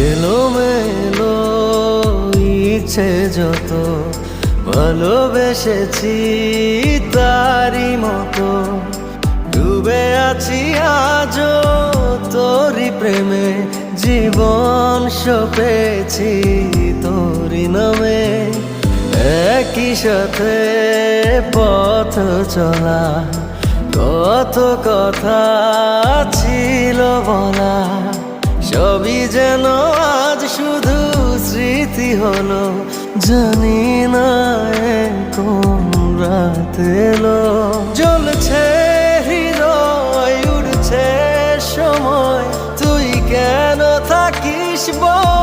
এলোমেলো ইচ্ছে যত ভালোবেসেছি তারই মতো ডুবে আছি আজও তোরই প্রেমে জীবন সপেছি তোরই নামে একই সাথে পথ চলা কত কথা ছিল বলা সবই যেন আজ শুধু স্মৃতি হলো জানি না কোন রাত এলো জ্বলছে হৃদয় উড়ছে সময় তুই কেন থাকিস বল